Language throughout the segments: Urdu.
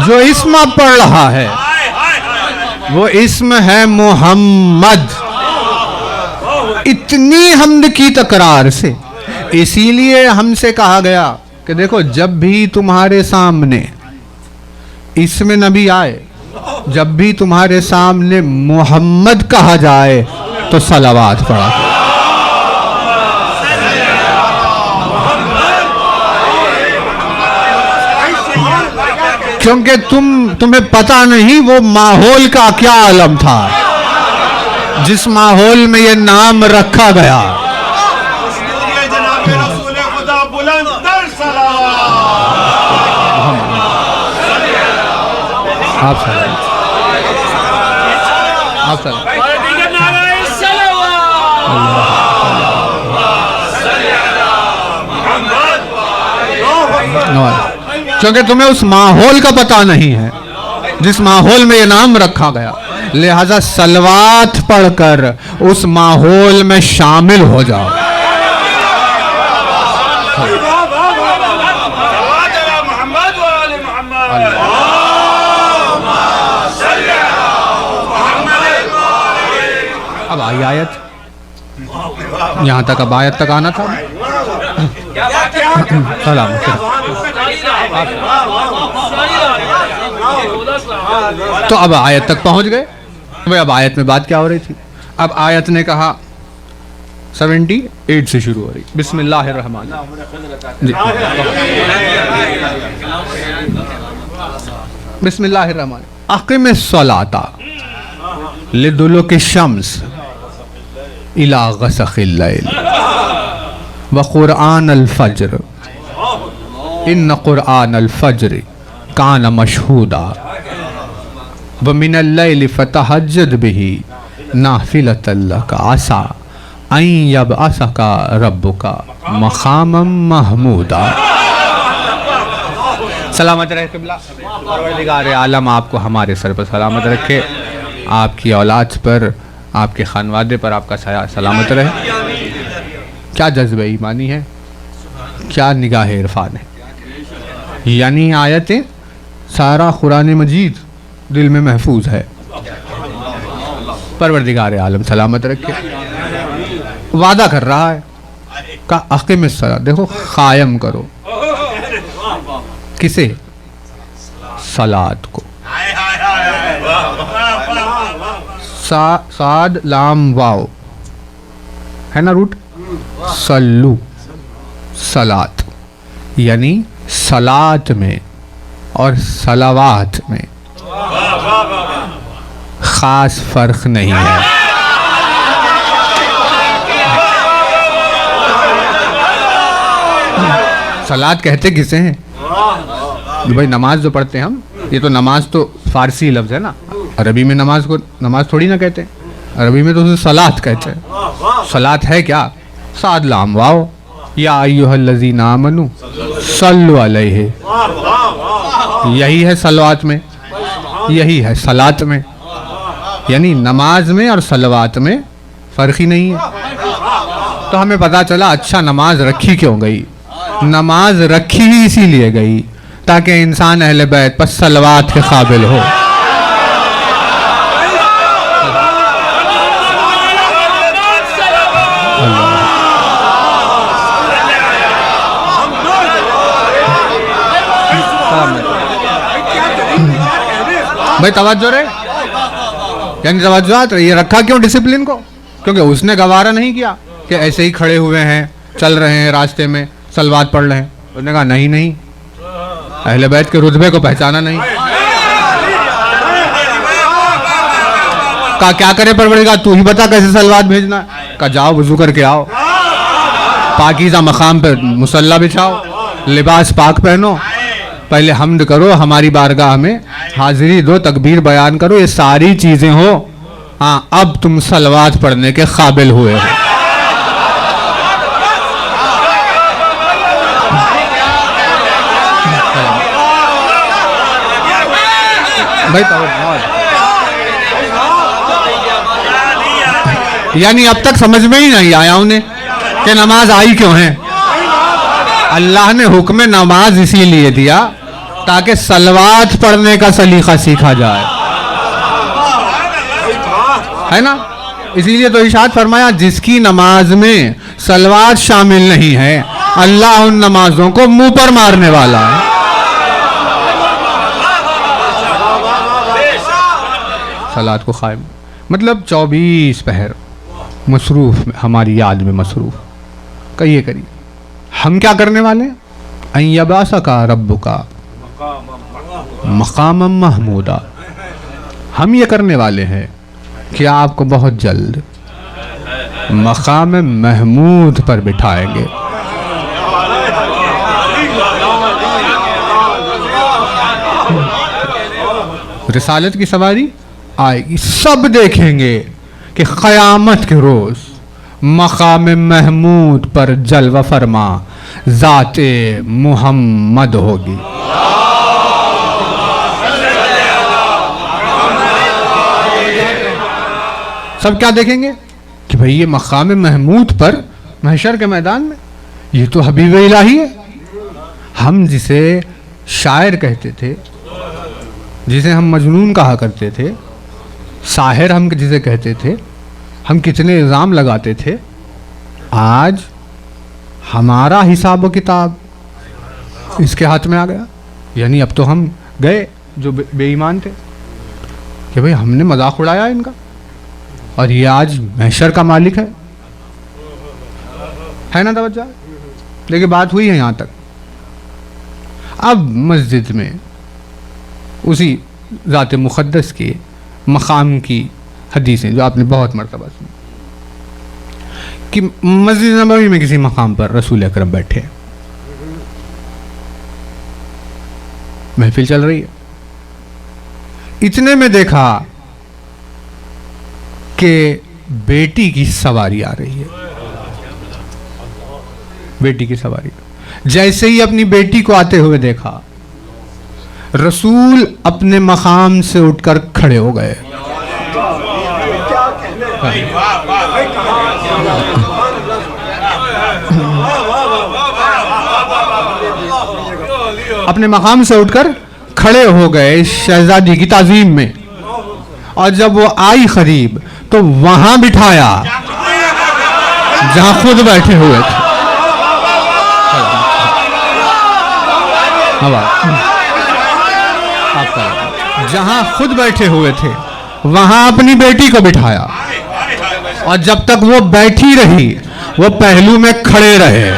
جو اسم پڑھ رہا ہے وہ اسم ہے محمد. اتنی حمد کی تکرار سے. اسی لیے ہم سے کہا گیا کہ دیکھو جب بھی تمہارے سامنے اسم نبی آئے، جب بھی تمہارے سامنے محمد کہا جائے تو صلوات پڑھا کرو. کیونکہ تمہیں پتہ نہیں وہ ماحول کا کیا عالم تھا جس ماحول میں یہ نام رکھا گیا. آپ کیونکہ تمہیں اس ماحول کا پتہ نہیں ہے جس ماحول میں یہ نام رکھا گیا، لہذا صلوات پڑھ کر اس ماحول میں شامل ہو جاؤ. اب آئی آیت، یہاں تک اب آیت تک آنا تھا. سلام. تو اب آیت تک پہنچ گئے. اب آیت میں بات کیا ہو رہی تھی؟ اب آیت نے کہا 78 سے شروع ہو رہی. بسم اللہ الرحمن جی. بسم اللہ الرحمن. اقم الصلاۃ لدلوک الشمس الی غسق اللیل وقرآن الفجر ان قرآن الفجر کان مشہودا ومن اللیل فتہجد بہ نافلۃ لک عسیٰ ان یبعثک ربک مقاما محمودا. سلامت رہے قبلہ. پروردگار عالم آپ کو ہمارے سر پر سلامت رکھے، آپ کی اولاد پر، آپ کے خانوادے پر آپ کا سایہ سلامت رہے. کیا جذبہ ایمانی ہے، کیا نگاہ عرفان ہے. یعنی آیتیں سارا قرآن مجید دل میں محفوظ ہے. پروردگار عالم سلامت رکھے. وعدہ کر رہا ہے کہ اقیم الصلاۃ، دیکھو قائم کرو. کسے؟ صلاۃ کو. صاد لام واو ہے نا روٹ. صلو، صلاۃ. یعنی صلاۃ میں اور صلوات میں خاص فرق نہیں ہے. صلاۃ کہتے کسے ہیں بھائی؟ نماز جو پڑھتے ہیں ہم، یہ تو نماز تو فارسی لفظ ہے نا. عربی میں نماز کو نماز تھوڑی نہ کہتے ہیں، عربی میں تو اسے صلاۃ کہتے ہیں. صلاۃ ہے کیا؟ صاد لام واو یا ایھا الذین آمنوا صلوا علیہ. یہی ہے صلوات میں، یہی ہے صلاۃ میں. یعنی نماز میں اور صلوات میں فرق ہی نہیں ہے. تو ہمیں پتا چلا اچھا نماز رکھی کیوں گئی. نماز رکھی ہی اسی لیے گئی تاکہ انسان اہل بیت پر صلوات کے قابل ہو. بھائی توجہ رہے، یعنی توجہات رہی. یہ رکھا کیوں ڈسپلن کو؟ کیونکہ اس نے گوارا نہیں کیا کہ ایسے ہی کھڑے ہوئے ہیں، چل رہے ہیں راستے میں، صلوات پڑھ رہے ہیں. اس نے کہا نہیں، اہل بیت کے رتبے کو پہچانا نہیں. کہا کیا کرے پروردگار، تو ہی بتا کیسے صلوات بھیجنا ہے. کہا جاؤ وضو کر کے آؤ، پاکیزہ مقام پہ مصلی بچھاؤ، لباس پاک پہنو، پہلے حمد کرو، ہماری بارگاہ میں حاضری دو، تکبیر بیان کرو. یہ ساری چیزیں ہو، ہاں اب تم صلوات پڑھنے کے قابل ہوئے ہو. بھائی یعنی اب تک سمجھ میں ہی نہیں آیا انہیں کہ نماز آئی کیوں ہے. اللہ نے حکم نماز اسی لیے دیا تاکہ صلوات پڑھنے کا سلیقہ سیکھا جائے, ہے نا. اسی لیے تو ارشاد فرمایا جس کی نماز میں صلوات شامل نہیں ہے اللہ ان نمازوں کو منہ پر مارنے والا ہے. صلوات کو قائم مطلب 24 پہر مصروف, ہماری یاد میں مصروف. کہیے کریے ہم کیا کرنے والے ہیں؟ ان یبعثک ربک مقاما محمودا. ہم یہ کرنے والے ہیں کہ آپ کو بہت جلد مقام محمود پر بٹھائیں گے. رسالت کی سواری آئے گی, سب دیکھیں گے کہ قیامت کے روز مقام محمود پر جلوہ فرما ذات محمد ہوگی. سب کیا دیکھیں گے کہ بھئی یہ مقام محمود پر محشر کے میدان میں یہ تو حبیب الہی ہے. ہم جسے شاعر کہتے تھے, جسے ہم مجنون کہا کرتے تھے, ساحر ہم جسے کہتے تھے, ہم کتنے الزام لگاتے تھے, آج ہمارا حساب و کتاب اس کے ہاتھ میں آ گیا. یعنی اب تو ہم گئے جو بے ایمان تھے کہ بھئی ہم نے مذاق اڑایا ان کا اور یہ آج محشر کا مالک ہے نا توجہ. لیکن بات ہوئی ہے یہاں تک. اب مسجد میں اسی ذات مقدس کے مقام کی حدیثیں جو آپ نے بہت مرتبہ سنی کہ مسجد نبوی میں کسی مقام پر رسول اکرم بیٹھے, محفل چل رہی ہے, اتنے میں دیکھا کہ بیٹی کی سواری آ رہی ہے. بیٹی کی سواری جیسے ہی اپنی بیٹی کو آتے ہوئے دیکھا, رسول اپنے مقام سے اٹھ کر کھڑے ہو گئے. اپنے مقام سے اٹھ کر کھڑے ہو گئے شہزادی کی تعظیم میں, اور جب وہ آئی قریب تو وہاں بٹھایا جہاں خود بیٹھے ہوئے تھے. جہاں خود بیٹھے ہوئے تھے وہاں اپنی بیٹی کو بٹھایا, اور جب تک وہ بیٹھی رہی وہ پہلو میں کھڑے رہے,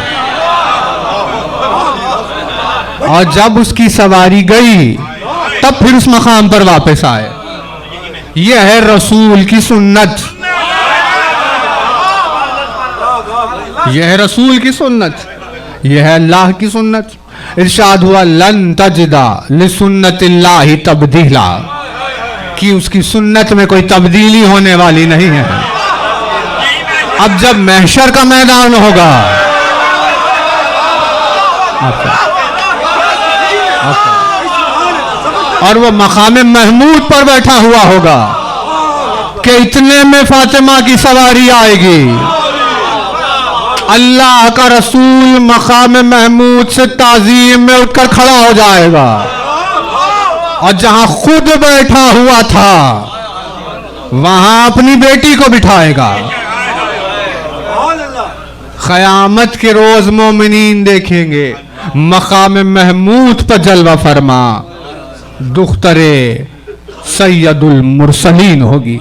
اور جب اس کی سواری گئی تب پھر اس مقام پر واپس آئے. یہ ہے رسول کی سنت, یہ ہے رسول کی سنت, یہ ہے اللہ کی سنت. ارشاد ہوا لن تجدا لسنت اللہ تبدیلا, کہ اس کی سنت میں کوئی تبدیلی ہونے والی نہیں ہے. اب جب محشر کا میدان ہوگا اور وہ مقام محمود پر بیٹھا ہوا ہوگا کہ اتنے میں فاطمہ کی سواری آئے گی, اللہ کا رسول مقام محمود سے تعظیم میں اٹھ کر کھڑا ہو جائے گا, اور جہاں خود بیٹھا ہوا تھا وہاں اپنی بیٹی کو بٹھائے گا. قیامت کے روز مومنین دیکھیں گے مقام محمود پر جلوہ فرما دختر سید المرسلین ہوگی.